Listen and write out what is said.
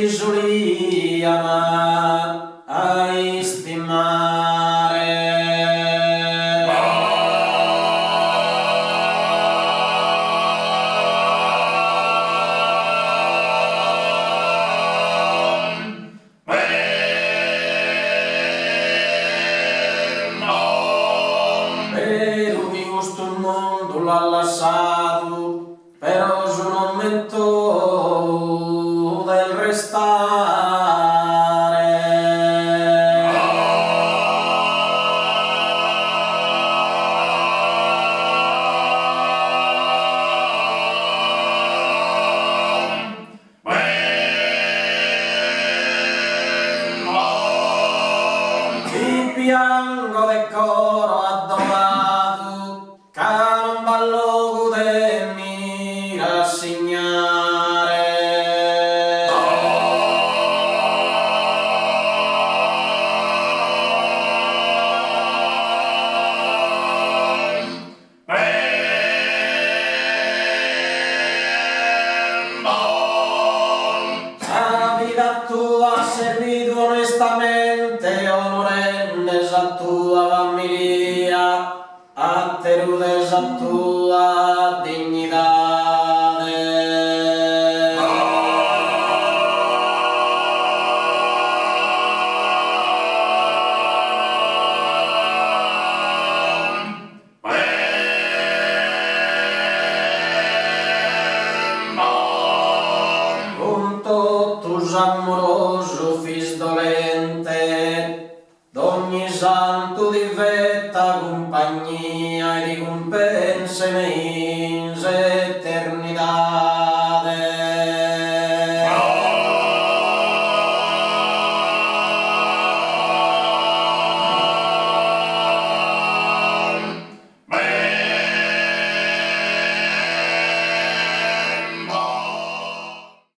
soliano a stimare. Pero mi gusto il mondo l'ha lasciato, però sono metto del restare. Ti piango de coro addorato, che non ballo de mi rassegnare. La vita tua ha servito onestamente, onorentes a tua famiglia, a terudes a tua dignidade. Con totus amoroso fis dolente, d'ogni santo di vetta compagnia e ricompense mense.